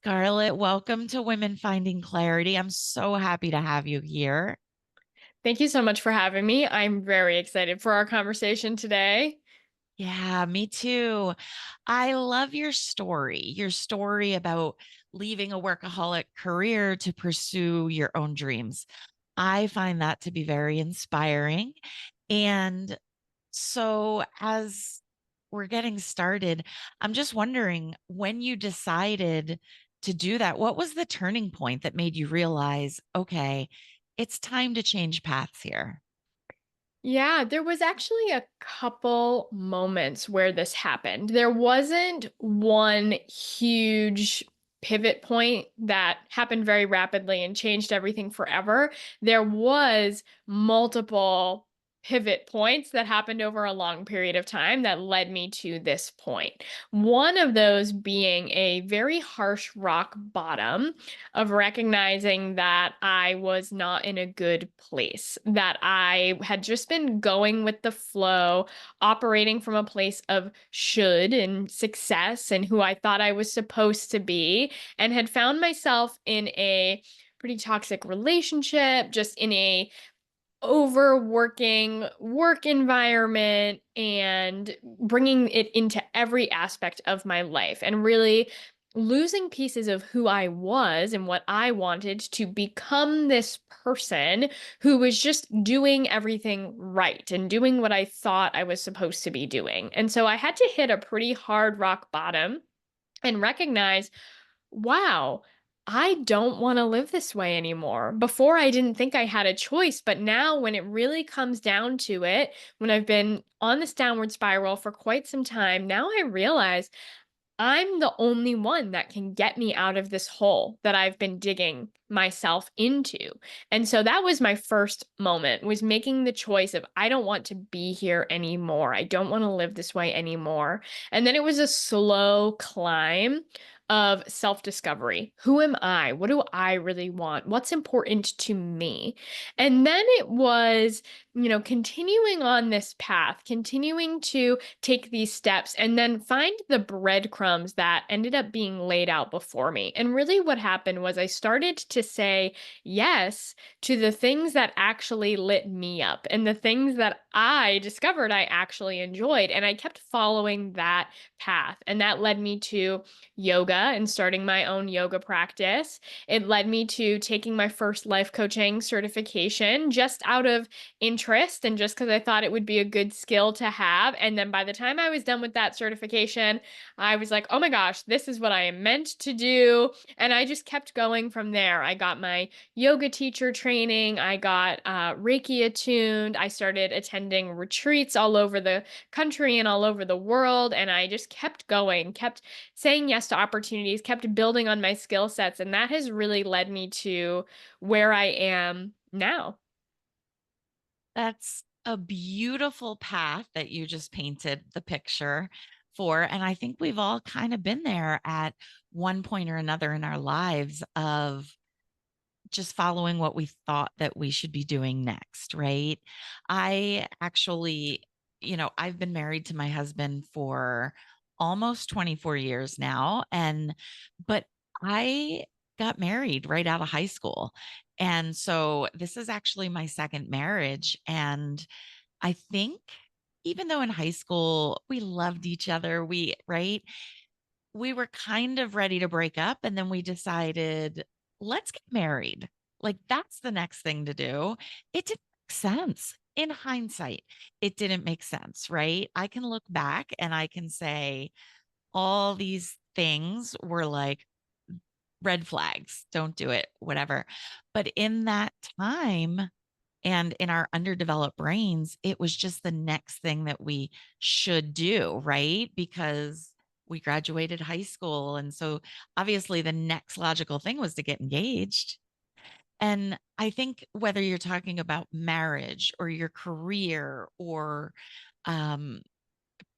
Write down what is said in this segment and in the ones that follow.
Scarlett, welcome to Women Finding Clarity. I'm so happy to have you here. Thank you so much for having me. I'm very excited for our conversation today. Yeah, me too. I love your story about leaving a workaholic career to pursue your own dreams. I find that to be very inspiring. And so, as we're getting started, I'm just wondering when you decided to do that, what was the turning point that made you realize, okay, it's time to change paths here? Yeah, there was actually a couple moments where this happened. There wasn't one huge pivot point that happened very rapidly and changed everything forever. There was multiple pivot points that happened over a long period of time that led me to this point. One of those being a very harsh rock bottom of recognizing that I was not in a good place, that I had just been going with the flow, operating from a place of should and success and who I thought I was supposed to be, and had found myself in a pretty toxic relationship, just in a overworking work environment and bringing it into every aspect of my life and really losing pieces of who I was and what I wanted to become this person who was just doing everything right and doing what I thought I was supposed to be doing. And so I had to hit a pretty hard rock bottom and recognize, wow, I don't want to live this way anymore. Before, I didn't think I had a choice, but now, when it really comes down to it, when I've been on this downward spiral for quite some time, now I realize I'm the only one that can get me out of this hole that I've been digging myself into. And so that was my first moment, was making the choice of I don't want to be here anymore. I don't want to live this way anymore. And then it was a slow climb of self-discovery. Who am I? What do I really want? What's important to me? And then it was, continuing on this path, continuing to take these steps and then find the breadcrumbs that ended up being laid out before me. And really, what happened was I started to say yes to the things that actually lit me up and the things that I discovered I actually enjoyed. And I kept following that path. And that led me to yoga and starting my own yoga practice. It led me to taking my first life coaching certification just out of interest and just because I thought it would be a good skill to have. And then by the time I was done with that certification, I was like, oh my gosh, this is what I am meant to do. And I just kept going from there. I got my yoga teacher training, I got Reiki attuned, I started attending retreats all over the country and all over the world. And I just kept going, kept saying yes to opportunities, kept building on my skill sets. And that has really led me to where I am now. That's a beautiful path that you just painted the picture for. And I think we've all kind of been there at one point or another in our lives of just following what we thought that we should be doing next, right? I actually, I've been married to my husband for almost 24 years now. But I got married right out of high school. And so this is actually my second marriage. And I think even though in high school we loved each other, right? We were kind of ready to break up. And then we decided, let's get married. Like, that's the next thing to do. It didn't make sense. In hindsight, it didn't make sense, right? I can look back and I can say all these things were like red flags. Don't do it, whatever. But in that time, and in our underdeveloped brains, it was just the next thing that we should do, right? Because we graduated high school. And so obviously the next logical thing was to get engaged. And I think whether you're talking about marriage or your career or um,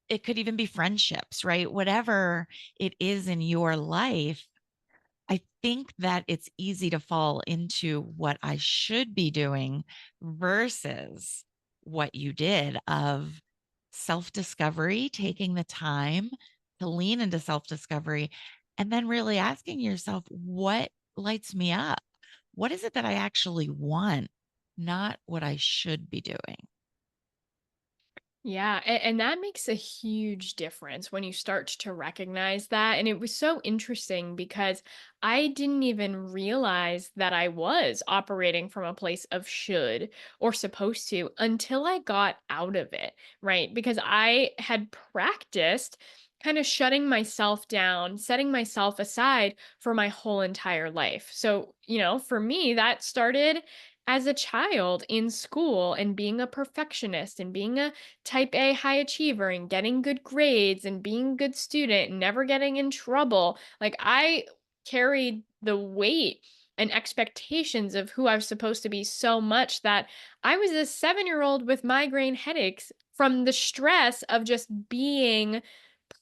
it could even be friendships, right? Whatever it is in your life, I think that it's easy to fall into what I should be doing versus what you did of self discovery, taking the time to lean into self discovery And then really asking yourself, what lights me up? What is it that I actually want, not what I should be doing? Yeah, and that makes a huge difference when you start to recognize that. And it was so interesting because I didn't even realize that I was operating from a place of should or supposed to until I got out of it, right? Because I had practiced kind of shutting myself down, setting myself aside for my whole entire life. So, for me, that started as a child in school and being a perfectionist and being a type A high achiever and getting good grades and being a good student and never getting in trouble. Like I carried the weight and expectations of who I was supposed to be so much that I was a 7-year-old with migraine headaches from the stress of just being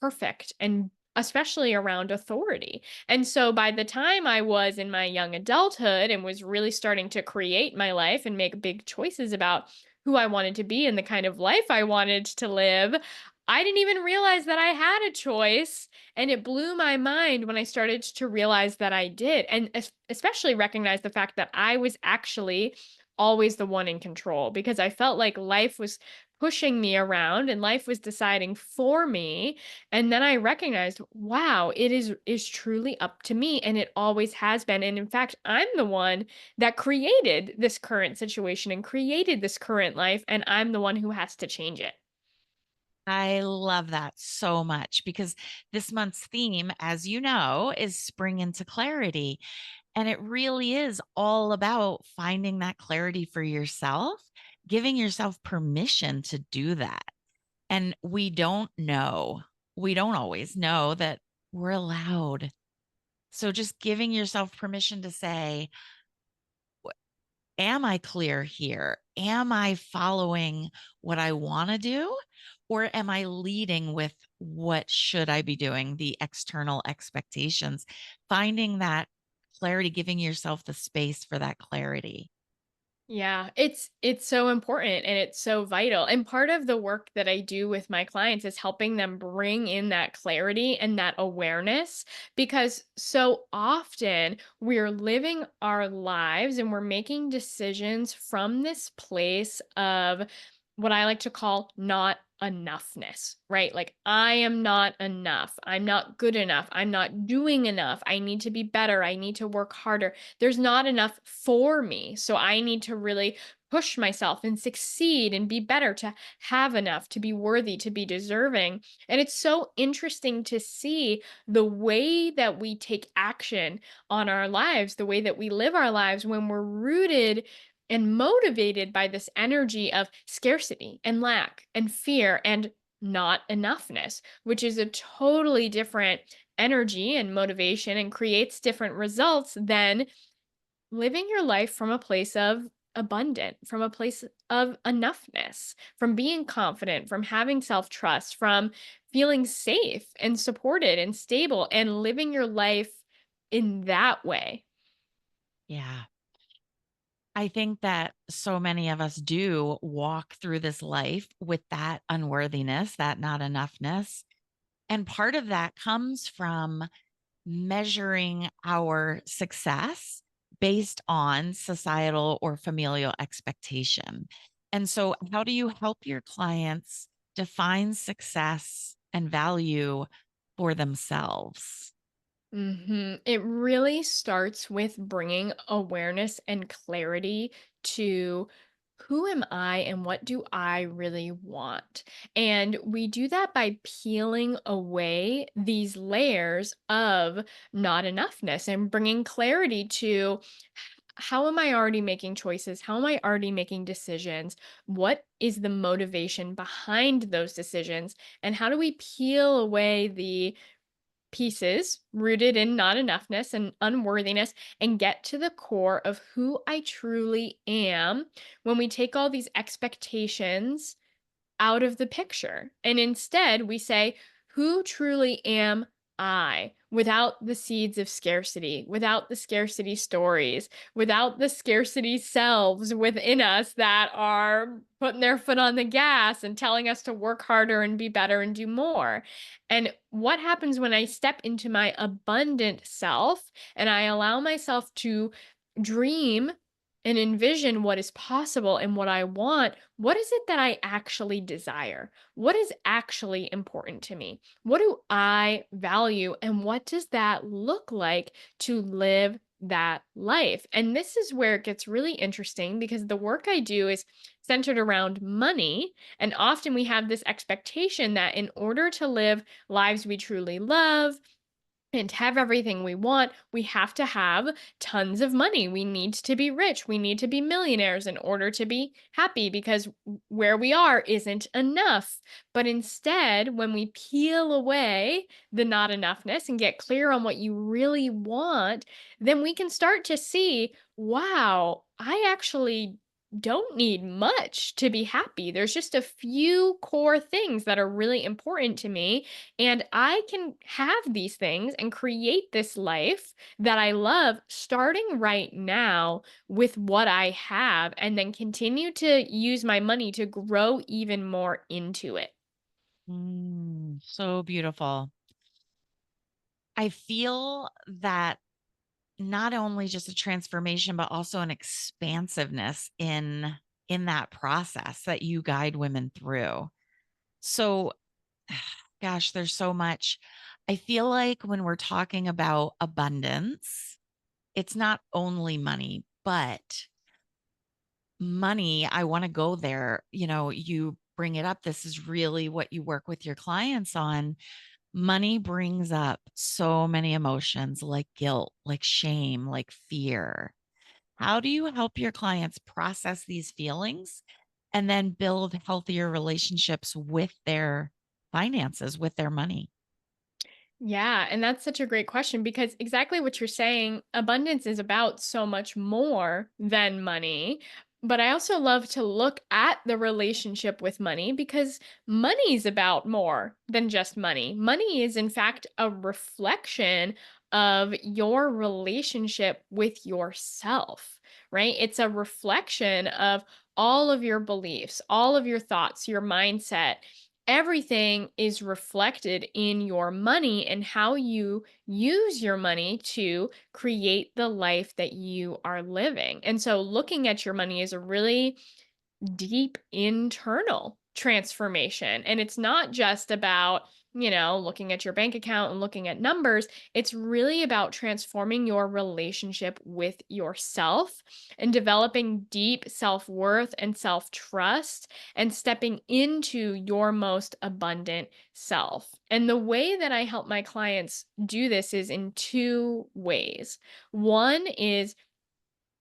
perfect and especially around authority. And so by the time I was in my young adulthood and was really starting to create my life and make big choices about who I wanted to be and the kind of life I wanted to live, I didn't even realize that I had a choice. And it blew my mind when I started to realize that I did. And especially recognize the fact that I was actually always the one in control because I felt like life was pushing me around and life was deciding for me. And then I recognized, wow, it is truly up to me and it always has been. And in fact, I'm the one that created this current situation and created this current life, and I'm the one who has to change it. I love that so much because this month's theme, as you know, is spring into clarity. And it really is all about finding that clarity for yourself, giving yourself permission to do that. And we don't always know that we're allowed. So just giving yourself permission to say, am I clear here? Am I following what I want to do? Or am I leading with what should I be doing, the external expectations? Finding that clarity, giving yourself the space for that clarity. Yeah, it's so important and it's so vital. And part of the work that I do with my clients is helping them bring in that clarity and that awareness because so often we're living our lives and we're making decisions from this place of what I like to call not enoughness, right? Like, I am not enough. I'm not good enough. I'm not doing enough. I need to be better. I need to work harder. There's not enough for me. So I need to really push myself and succeed and be better to have enough, to be worthy, to be deserving. And it's so interesting to see the way that we take action on our lives, the way that we live our lives when we're rooted and motivated by this energy of scarcity and lack and fear and not enoughness, which is a totally different energy and motivation and creates different results than living your life from a place of abundant, from a place of enoughness, from being confident, from having self trust, from feeling safe and supported and stable and living your life in that way. Yeah. I think that so many of us do walk through this life with that unworthiness, that not enoughness. And part of that comes from measuring our success based on societal or familial expectation. And so, how do you help your clients define success and value for themselves? It really starts with bringing awareness and clarity to who am I and what do I really want? And we do that by peeling away these layers of not enoughness and bringing clarity to how am I already making choices? How am I already making decisions? What is the motivation behind those decisions? And how do we peel away the pieces rooted in not enoughness and unworthiness and get to the core of who I truly am when we take all these expectations out of the picture. And instead, we say, who truly am I, without the seeds of scarcity, without the scarcity stories, without the scarcity selves within us that are putting their foot on the gas and telling us to work harder and be better and do more. And what happens when I step into my abundant self and I allow myself to dream and envision what is possible and what I want? What is it that I actually desire? What is actually important to me? What do I value? And what does that look like to live that life? And this is where it gets really interesting because the work I do is centered around money. And often we have this expectation that in order to live lives we truly love, and have everything we want, we have to have tons of money. We need to be rich. We need to be millionaires in order to be happy because where we are isn't enough. But instead, when we peel away the not enoughness and get clear on what you really want, then we can start to see, wow, I actually don't need much to be happy. There's just a few core things that are really important to me, and I can have these things and create this life that I love starting right now with what I have, and then continue to use my money to grow even more into it. So beautiful. I feel that not only just a transformation, but also an expansiveness in that process that you guide women through. So, gosh, there's so much. I feel like when we're talking about abundance, it's not only money, but money. I want to go there. You bring it up. This is really what you work with your clients on. Money brings up so many emotions like guilt, like shame, like fear. How do you help your clients process these feelings and then build healthier relationships with their finances, with their money? Yeah, and that's such a great question because exactly what you're saying, abundance is about so much more than money. But I also love to look at the relationship with money because money is about more than just money. Money is, in fact, a reflection of your relationship with yourself, right? It's a reflection of all of your beliefs, all of your thoughts, your mindset. Everything is reflected in your money and how you use your money to create the life that you are living. And so looking at your money is a really deep internal transformation. And it's not just about, looking at your bank account and looking at numbers. It's really about transforming your relationship with yourself and developing deep self worth and self trust and stepping into your most abundant self. And the way that I help my clients do this is in two ways. One is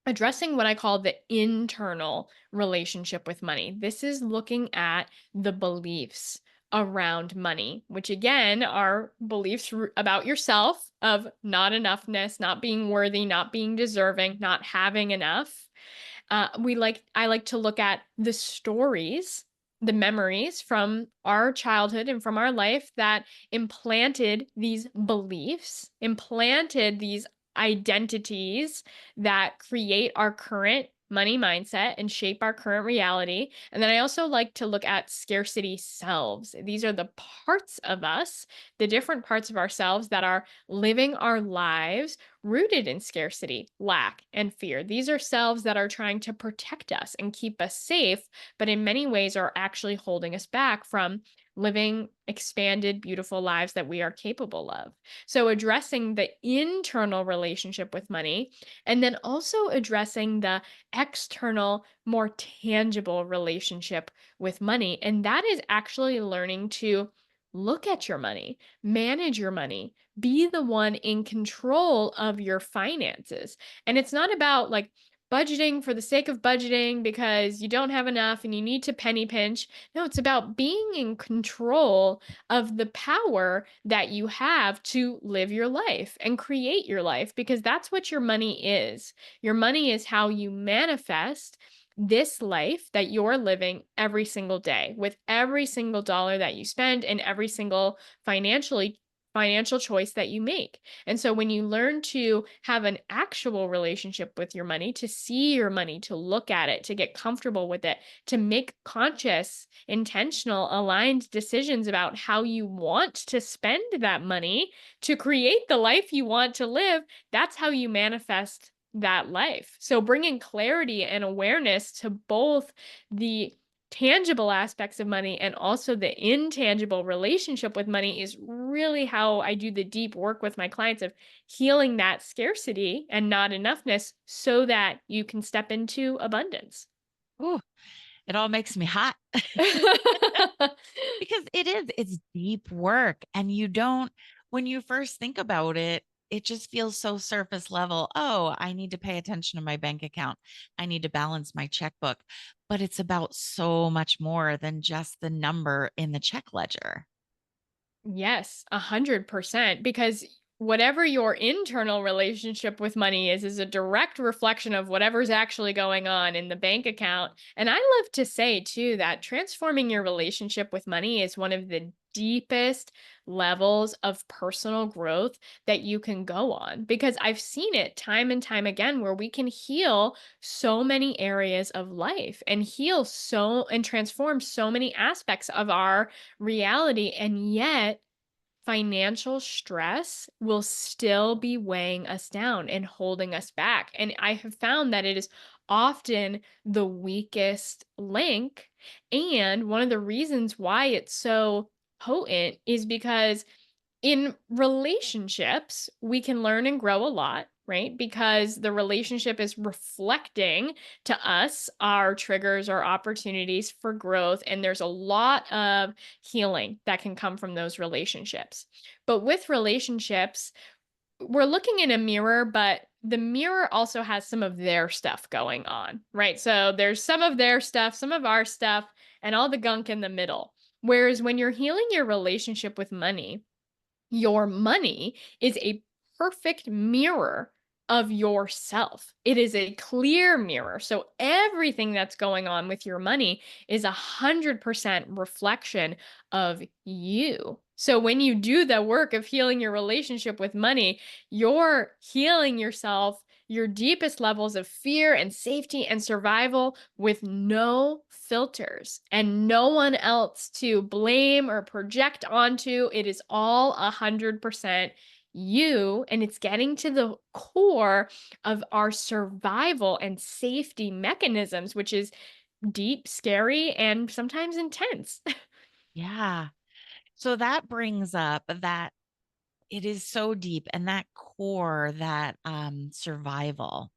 addressing what I call the internal relationship with money. This is looking at the beliefs around money, which again are beliefs about yourself of not enoughness, not being worthy, not being deserving, not having enough. I like to look at the stories, the memories from our childhood and from our life that implanted these beliefs, implanted these identities that create our current money mindset and shape our current reality. And then I also like to look at scarcity selves. These are the parts of us, the different parts of ourselves that are living our lives rooted in scarcity, lack, and fear. These are selves that are trying to protect us and keep us safe, but in many ways are actually holding us back from living expanded, beautiful lives that we are capable of. So, addressing the internal relationship with money, and then also addressing the external, more tangible relationship with money. And that is actually learning to look at your money, manage your money, be the one in control of your finances. And it's not about like budgeting for the sake of budgeting because you don't have enough and you need to penny pinch. No, it's about being in control of the power that you have to live your life and create your life because that's what your money is. Your money is how you manifest this life that you're living every single day with every single dollar that you spend and every single financially financial choice that you make. And so when you learn to have an actual relationship with your money, to see your money, to look at it, to get comfortable with it, to make conscious, intentional, aligned decisions about how you want to spend that money to create the life you want to live, that's how you manifest that life. So bringing clarity and awareness to both the tangible aspects of money and also the intangible relationship with money is really how I do the deep work with my clients of healing that scarcity and not enoughness so that you can step into abundance. Ooh, it all makes me hot. Because it's deep work. And you don't, when you first think about it, it just feels so surface level. Oh, I need to pay attention to my bank account. I need to balance my checkbook. But it's about so much more than just the number in the check ledger. Yes, 100%. Because whatever your internal relationship with money is a direct reflection of whatever's actually going on in the bank account. And I love to say, too, that transforming your relationship with money is one of the deepest levels of personal growth that you can go on. Because I've seen it time and time again where we can heal so many areas of life and heal so and transform so many aspects of our reality. And yet, financial stress will still be weighing us down and holding us back. And I have found that it is often the weakest link. And one of the reasons why it's so potent is because in relationships, we can learn and grow a lot, right? Because the relationship is reflecting to us our triggers, our opportunities for growth. And there's a lot of healing that can come from those relationships. But with relationships, we're looking in a mirror, but the mirror also has some of their stuff going on, right? So there's some of their stuff, some of our stuff, and all the gunk in the middle. Whereas when you're healing your relationship with money, your money is a perfect mirror of yourself. It is a clear mirror. So everything that's going on with your money is 100% reflection of you. So when you do the work of healing your relationship with money, you're healing yourself, your deepest levels of fear and safety and survival with no filters and no one else to blame or project onto. It is all 100% you, and it's getting to the core of our survival and safety mechanisms, which is deep, scary, and sometimes intense. Yeah. So that brings up that it is so deep and that core, that survival.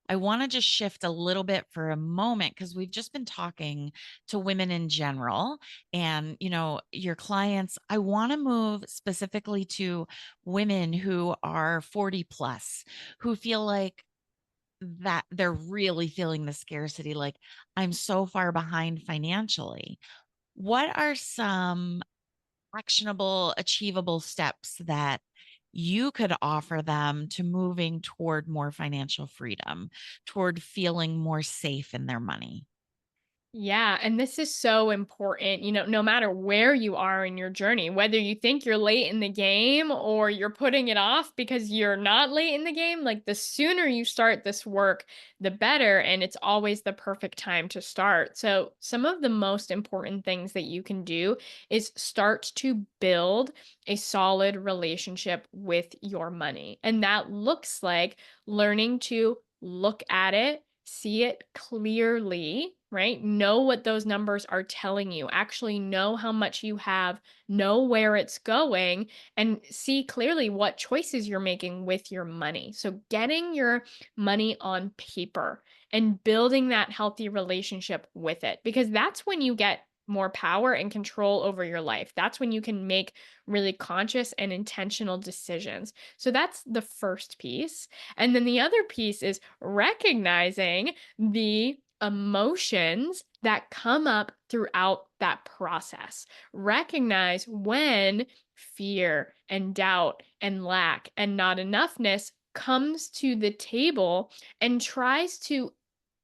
I want to just shift a little bit for a moment because we've just been talking to women in general and, your clients. I want to move specifically to women who are 40 plus, who feel like that they're really feeling the scarcity, like I'm so far behind financially. What are some actionable, achievable steps that you could offer them to moving toward more financial freedom, toward feeling more safe in their money? Yeah, and this is so important, no matter where you are in your journey, whether you think you're late in the game or you're putting it off because you're not late in the game, like the sooner you start this work, the better. And it's always the perfect time to start. So, some of the most important things that you can do is start to build a solid relationship with your money. And that looks like learning to look at it, see it clearly, right? Know what those numbers are telling you. Actually know how much you have, know where it's going, and see clearly what choices you're making with your money. So getting your money on paper and building that healthy relationship with it, because that's when you get more power and control over your life. That's when you can make really conscious and intentional decisions. So that's the first piece. And then the other piece is recognizing the emotions that come up throughout that process. Recognize when fear and doubt and lack and not enoughness comes to the table and tries to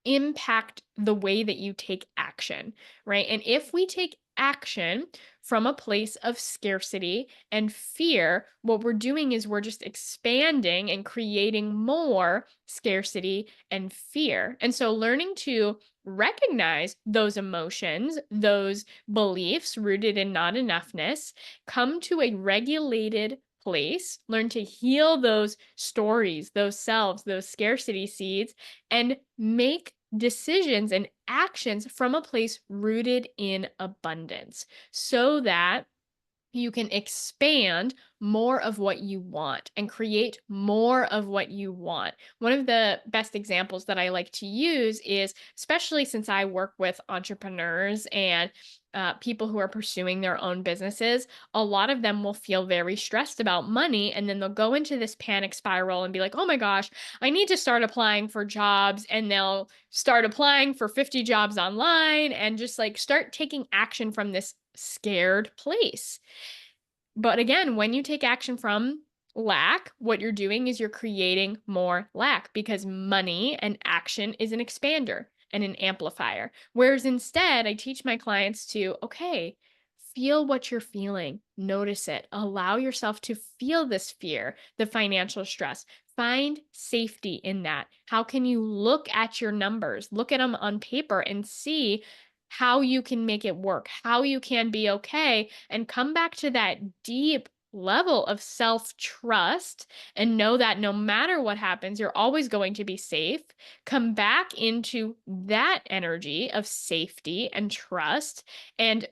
impact the way that you take action, right? And if we take action from a place of scarcity and fear, what we're doing is we're just expanding and creating more scarcity and fear. And so learning to recognize those emotions, those beliefs rooted in not enoughness, come to a regulated place, learn to heal those stories, those selves, those scarcity seeds, and make decisions and actions from a place rooted in abundance so that you can expand more of what you want and create more of what you want. One of the best examples that I like to use is, especially since I work with entrepreneurs and people who are pursuing their own businesses, a lot of them will feel very stressed about money. And then they'll go into this panic spiral and be like, oh my gosh, I need to start applying for jobs. And they'll start applying for 50 jobs online and just like start taking action from this scared place. But again, when you take action from lack, what you're doing is you're creating more lack because money and action is an expander and an amplifier. Whereas instead, I teach my clients to, okay, feel what you're feeling, notice it, allow yourself to feel this fear, the financial stress. Find safety in that. How can you look at your numbers, look at them on paper, and see how you can make it work, how you can be okay, and come back to that deep level of self trust and know that no matter what happens, you're always going to be safe. Come back into that energy of safety and trust and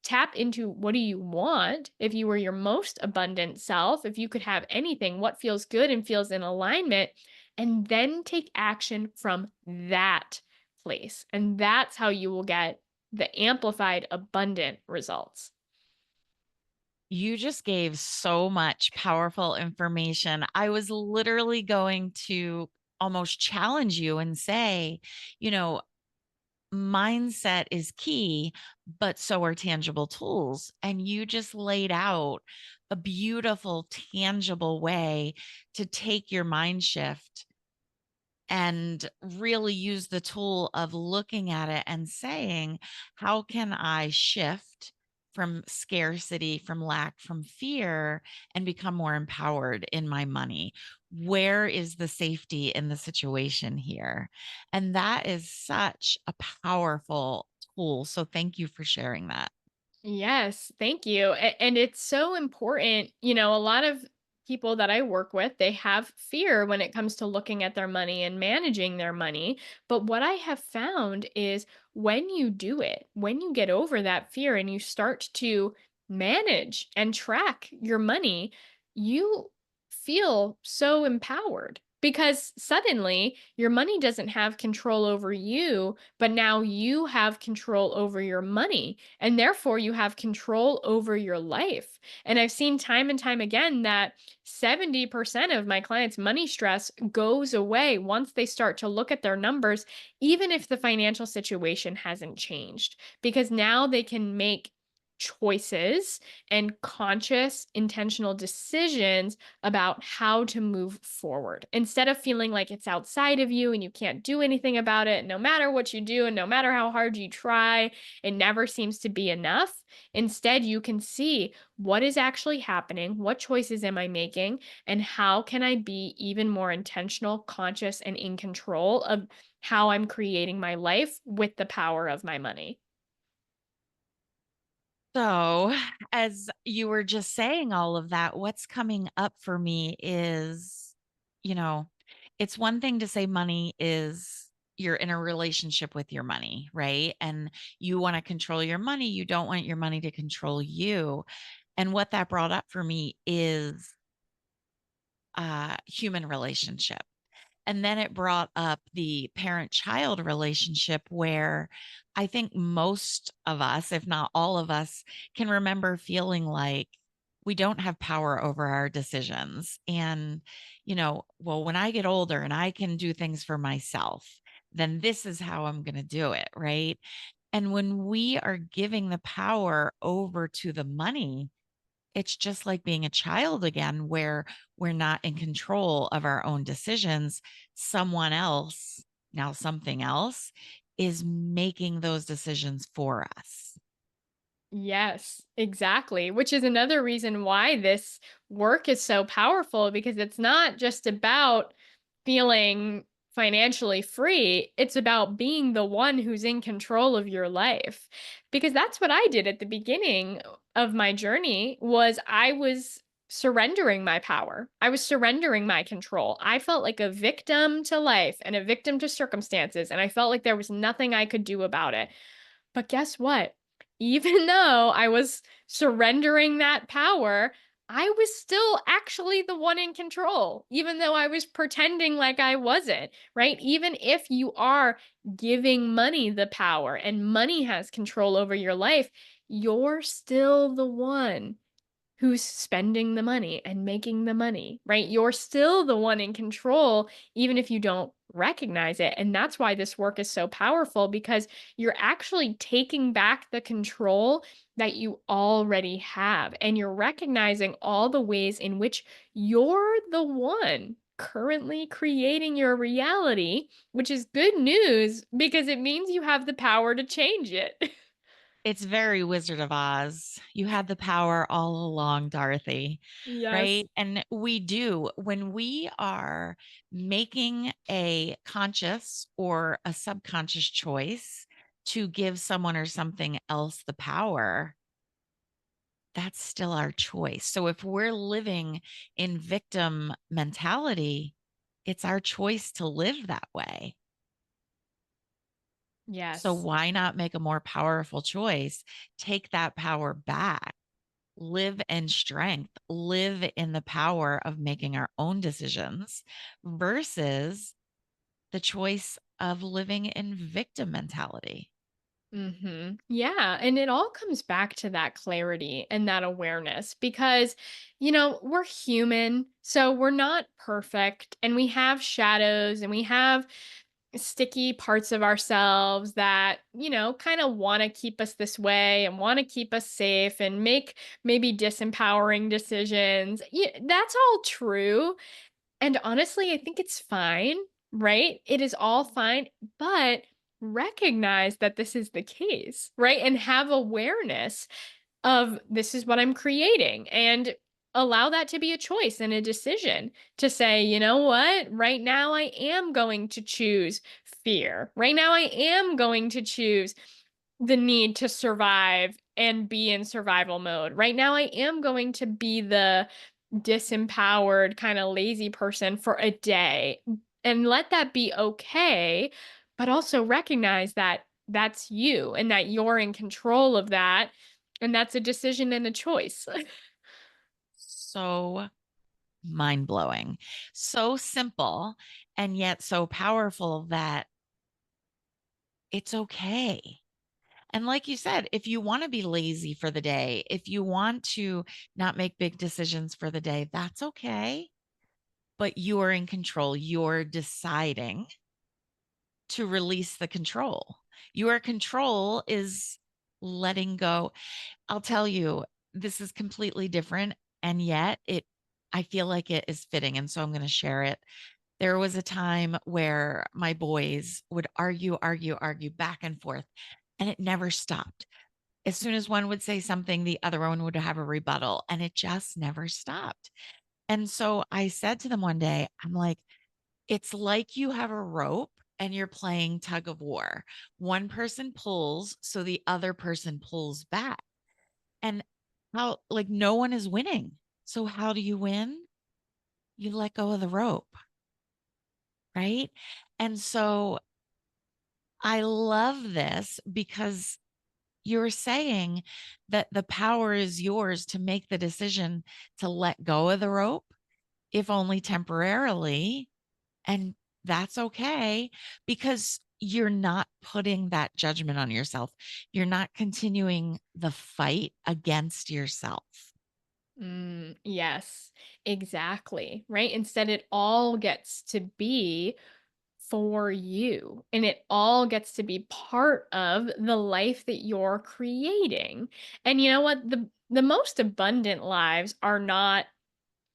tap into what do you want if you were your most abundant self, if you could have anything, what feels good and feels in alignment, and then take action from that place. And that's how you will get the amplified abundant results. You just gave so much powerful information. I was literally going to almost challenge you and say, you know, mindset is key, but so are tangible tools. And you just laid out a beautiful, tangible way to take your mind shift and really use the tool of looking at it and saying, how can I shift from scarcity, from lack, from fear, and become more empowered in my money? Where is the safety in the situation here? And that is such a powerful tool. So thank you for sharing that. Yes, thank you. And it's so important. A lot of people that I work with, they have fear when it comes to looking at their money and managing their money. But what I have found is when you do it, when you get over that fear and you start to manage and track your money, you feel so empowered because suddenly your money doesn't have control over you, but now you have control over your money and therefore you have control over your life. And I've seen time and time again that 70% of my clients' money stress goes away once they start to look at their numbers, even if the financial situation hasn't changed, because now they can make choices and conscious intentional decisions about how to move forward instead of feeling like it's outside of you and you can't do anything about it no matter what you do and no matter how hard you try. It never seems to be enough. Instead, you can see what is actually happening, what choices am I making, and how can I be even more intentional, conscious, and in control of how I'm creating my life with the power of my money. So, as you were just saying all of that, what's coming up for me is, you know, it's one thing to say money is you're in a relationship with your money, right? And you want to control your money. You don't want your money to control you. And what that brought up for me is human relationship. And then it brought up the parent child relationship where I think most of us, if not all of us, can remember feeling like we don't have power over our decisions. And, well, when I get older and I can do things for myself, then this is how I'm going to do it. Right. And when we are giving the power over to the money, it's just like being a child again, where we're not in control of our own decisions. Someone else, now something else, is making those decisions for us. Yes, exactly. Which is another reason why this work is so powerful, because it's not just about feeling financially free, it's about being the one who's in control of your life. Because that's what I did at the beginning of my journey, was I was surrendering my power. I was surrendering my control. I felt like a victim to life and a victim to circumstances, and I felt like there was nothing I could do about it. But guess what? Even though I was surrendering that power, I was still actually the one in control, even though I was pretending like I wasn't, right? Even if you are giving money the power and money has control over your life, you're still the one who's spending the money and making the money, right? You're still the one in control, even if you don't recognize it. And that's why this work is so powerful, because you're actually taking back the control that you already have. And you're recognizing all the ways in which you're the one currently creating your reality, which is good news because it means you have the power to change it. It's very Wizard of Oz. You had the power all along, Dorothy, Yes. right? And we do when we are making a conscious or a subconscious choice to give someone or something else the power, that's still our choice. So if we're living in victim mentality, it's our choice to live that way. So Yes. why not make a more powerful choice? Take that power back, live in strength, live in the power of making our own decisions versus the choice of living in victim mentality. Yeah. And it all comes back to that clarity and that awareness because, we're human. So we're not perfect, and we have shadows and we have sticky parts of ourselves that, kind of want to keep us this way and want to keep us safe and make maybe disempowering decisions. Yeah, that's all true. And honestly, I think it's fine, right? It is all fine, but recognize that this is the case, right? And have awareness of this is what I'm creating, and allow that to be a choice and a decision to say, you know what? Right now, I am going to choose fear. Right now, I am going to choose the need to survive and be in survival mode. Right now, I am going to be the disempowered, kind of lazy person for a day, and let that be okay. But also recognize that that's you and that you're in control of that. And that's a decision and a choice. So mind blowing, so simple, and yet so powerful that it's okay. And like you said, if you want to be lazy for the day, if you want to not make big decisions for the day, that's okay. But you're in control. You're deciding to release the control. Your control is letting go. I'll tell you, this is completely different. And yet I feel like it is fitting. And so I'm going to share it. There was a time where my boys would argue back and forth, and it never stopped. As soon as one would say something, the other one would have a rebuttal, and it just never stopped. And so I said to them one day, I'm like, it's like you have a rope and you're playing tug of war. One person pulls, so the other person pulls back. And how, like, no one is winning. So, how do you win? You let go of the rope, right? And so I love this because you're saying that the power is yours to make the decision to let go of the rope, if only temporarily. And that's okay because you're not putting that judgment on yourself. You're not continuing the fight against yourself. Yes, exactly. Right. Instead, it all gets to be for you, and it all gets to be part of the life that you're creating. And you know what? The most abundant lives are not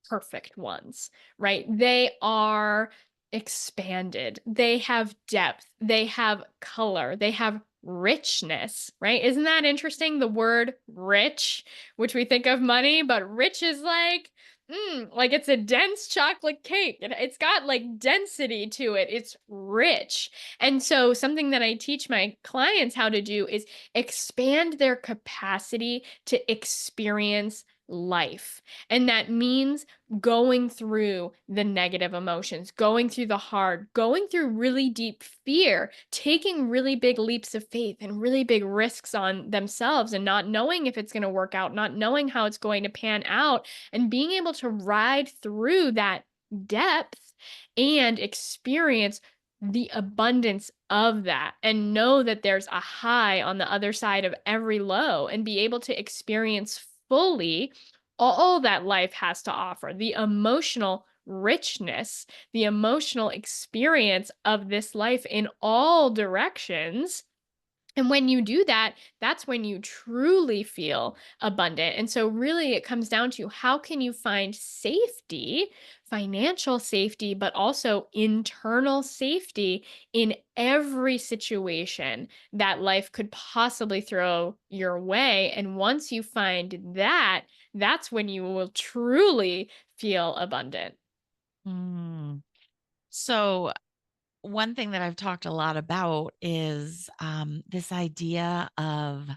perfect ones, right? They are expanded. They have depth. They have color. They have richness, right? Isn't that interesting? The word rich, which we think of money, but rich is like it's a dense chocolate cake. It's got like density to it. It's rich. And so, something that I teach my clients how to do is expand their capacity to experience life. And that means going through the negative emotions, going through the hard, going through really deep fear, taking really big leaps of faith and really big risks on themselves and not knowing if it's going to work out, not knowing how it's going to pan out, and being able to ride through that depth and experience the abundance of that and know that there's a high on the other side of every low and be able to experience fully all that life has to offer, the emotional richness, the emotional experience of this life in all directions. And when you do that, that's when you truly feel abundant. And so, really, it comes down to how can you find safety, financial safety, but also internal safety in every situation that life could possibly throw your way. And once you find that, that's when you will truly feel abundant. Mm. So, one thing that I've talked a lot about is this idea of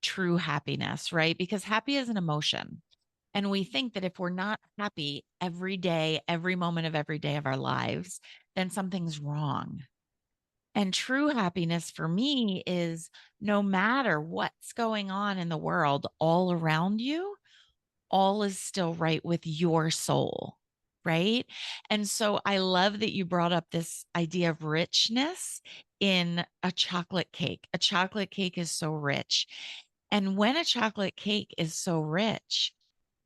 true happiness, right? Because happy is an emotion. And we think that if we're not happy every day, every moment of every day of our lives, then something's wrong. And true happiness for me is no matter what's going on in the world all around you, all is still right with your soul. Right. And so I love that you brought up this idea of richness in a chocolate cake. A chocolate cake is so rich. And when a chocolate cake is so rich,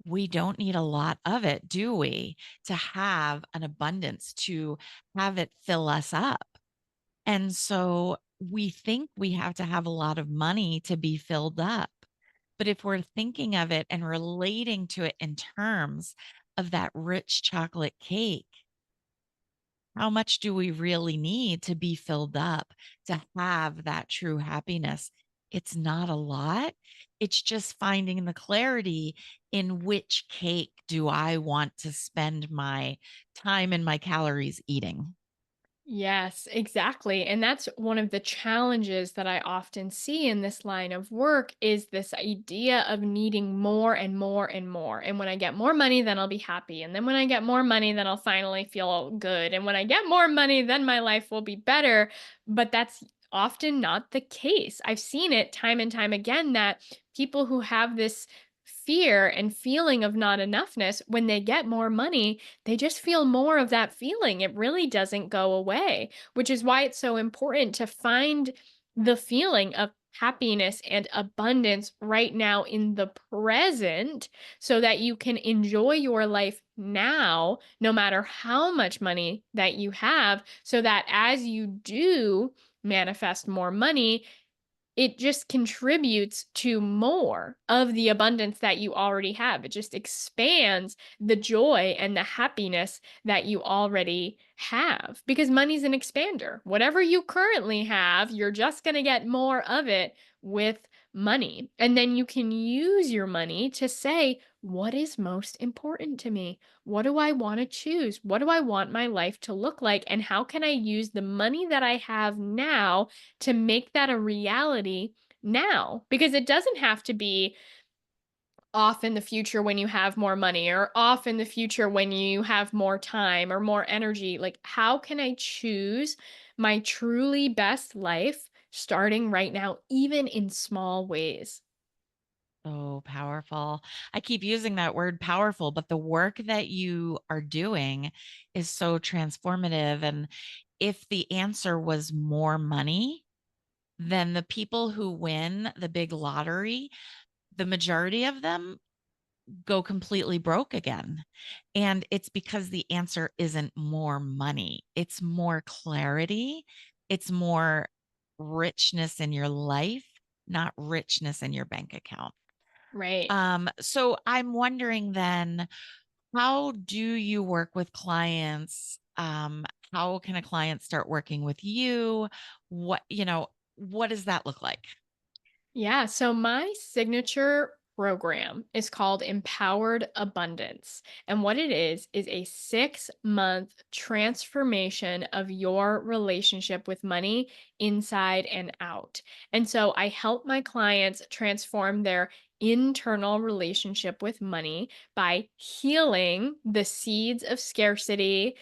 we don't need a lot of it, do we, to have an abundance, to have it fill us up. And so we think we have to have a lot of money to be filled up. But if we're thinking of it and relating to it in terms of that rich chocolate cake, how much do we really need to be filled up to have that true happiness? It's not a lot. It's just finding the clarity in which cake do I want to spend my time and my calories eating. Yes, exactly. And that's one of the challenges that I often see in this line of work is this idea of needing more and more and more. And when I get more money, then I'll be happy. And then when I get more money, then I'll finally feel good. And when I get more money, then my life will be better. But that's often not the case. I've seen it time and time again that people who have this fear and feeling of not enoughness, when they get more money, they just feel more of that feeling. It really doesn't go away, which is why it's so important to find the feeling of happiness and abundance right now in the present so that you can enjoy your life now, no matter how much money that you have, so that as you do manifest more money, it just contributes to more of the abundance that you already have. It just expands the joy and the happiness that you already have because money's an expander. Whatever you currently have, you're just going to get more of it with money. And then you can use your money to say, what is most important to me? What do I want to choose? What do I want my life to look like? And how can I use the money that I have now to make that a reality now? Because it doesn't have to be off in the future when you have more money or off in the future when you have more time or more energy. Like, how can I choose my truly best life starting right now, even in small ways? So powerful. I keep using that word powerful, but the work that you are doing is so transformative. And if the answer was more money, then the people who win the big lottery, the majority of them go completely broke again. And it's because the answer isn't more money, it's more clarity, it's more richness in your life, not richness in your bank account. Right. So I'm wondering then, how do you work with clients? How can a client start working with you? What, what does that look like? Yeah. So my signature program is called Empowered Abundance. And what it is a 6-month transformation of your relationship with money inside and out. And so I help my clients transform their internal relationship with money by healing the seeds of scarcity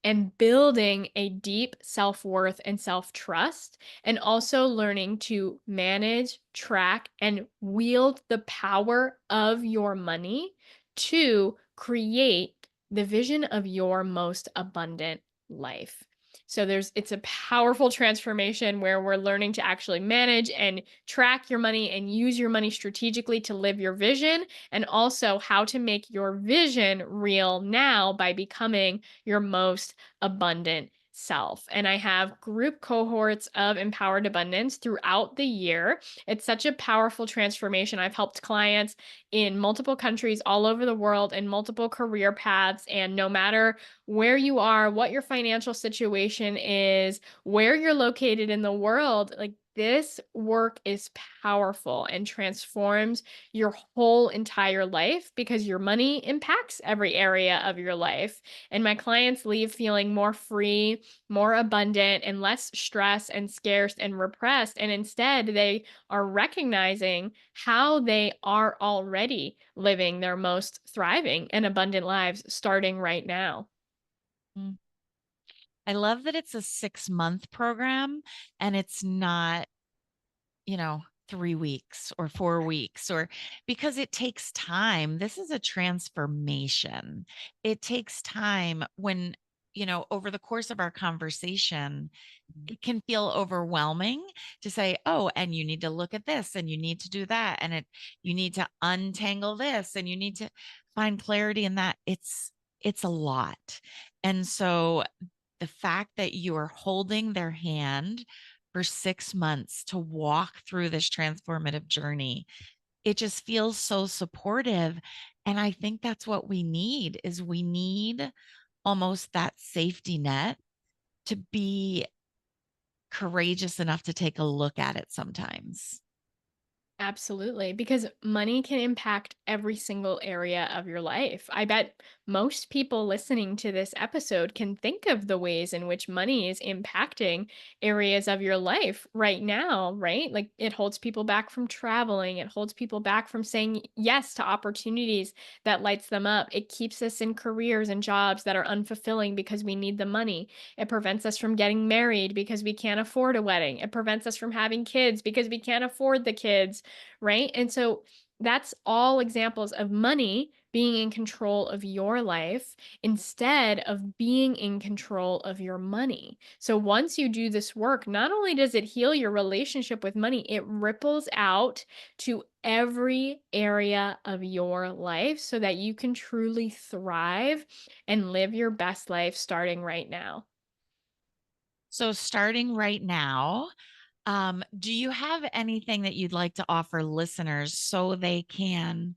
and building a deep self worth and self trust, and also learning to manage, track, and wield the power of your money to create the vision of your most abundant life. So it's a powerful transformation where we're learning to actually manage and track your money and use your money strategically to live your vision, and also how to make your vision real now by becoming your most abundant self. And I have group cohorts of empowered abundance throughout the year. It's such a powerful transformation. I've helped clients in multiple countries all over the world in multiple career paths. And no matter where you are, what your financial situation is, where you're located in the world, like this work is powerful and transforms your whole entire life because your money impacts every area of your life. And my clients leave feeling more free, more abundant, and less stressed and scarce and repressed. And instead, they are recognizing how they are already living their most thriving and abundant lives starting right now. Mm. I love that it's a 6-month program and it's not, 3 weeks or 4 weeks, or because it takes time. This is a transformation. It takes time when, over the course of our conversation, it can feel overwhelming to say, "Oh, and you need to look at this and you need to do that and you need to untangle this and you need to find clarity in that." It's a lot. And so the fact that you are holding their hand for 6 months to walk through this transformative journey, it just feels so supportive. And I think that's what we need is we need almost that safety net to be courageous enough to take a look at it sometimes. Absolutely, because money can impact every single area of your life. I bet most people listening to this episode can think of the ways in which money is impacting areas of your life right now, right? Like it holds people back from traveling, it holds people back from saying yes to opportunities that lights them up. It keeps us in careers and jobs that are unfulfilling because we need the money. It prevents us from getting married because we can't afford a wedding. It prevents us from having kids because we can't afford the kids, right? And so that's all examples of money being in control of your life instead of being in control of your money. So once you do this work, not only does it heal your relationship with money, it ripples out to every area of your life so that you can truly thrive and live your best life starting right now. So, starting right now, do you have anything that you'd like to offer listeners so they can,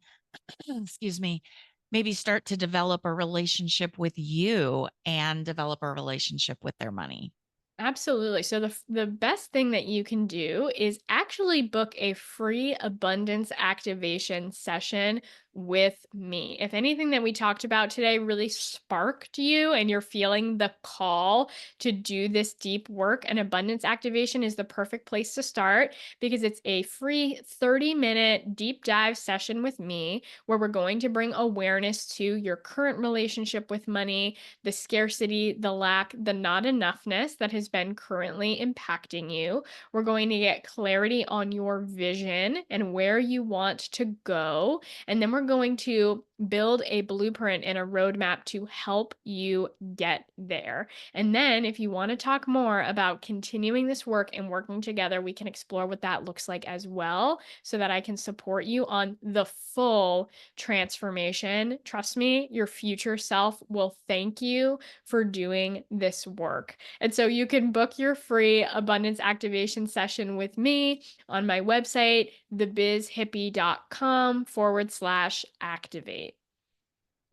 excuse me, maybe start to develop a relationship with you and develop a relationship with their money? Absolutely. So the best thing that you can do is actually book a free abundance activation session with me. If anything that we talked about today really sparked you and you're feeling the call to do this deep work, an abundance activation is the perfect place to start because it's a free 30-minute deep dive session with me where we're going to bring awareness to your current relationship with money, the scarcity, the lack, the not enoughness that has been currently impacting you. We're going to get clarity on your vision and where you want to go. And then we're going to build a blueprint and a roadmap to help you get there. And then, if you want to talk more about continuing this work and working together, we can explore what that looks like as well so that I can support you on the full transformation. Trust me, your future self will thank you for doing this work. And so you can book your free abundance activation session with me on my website, thebizhippie.com/activate.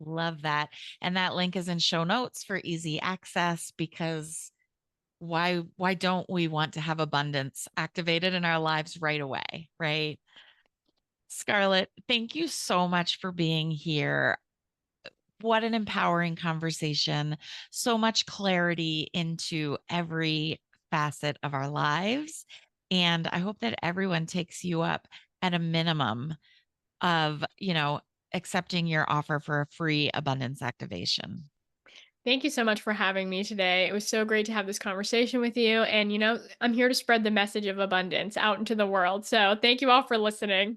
Love that. And that link is in show notes for easy access because why don't we want to have abundance activated in our lives right away, right? Scarlett, thank you so much for being here. What an empowering conversation. So much clarity into every facet of our lives. And I hope that everyone takes you up at a minimum of, accepting your offer for a free abundance activation. Thank you so much for having me today. It was so great to have this conversation with you. And, I'm here to spread the message of abundance out into the world. So thank you all for listening.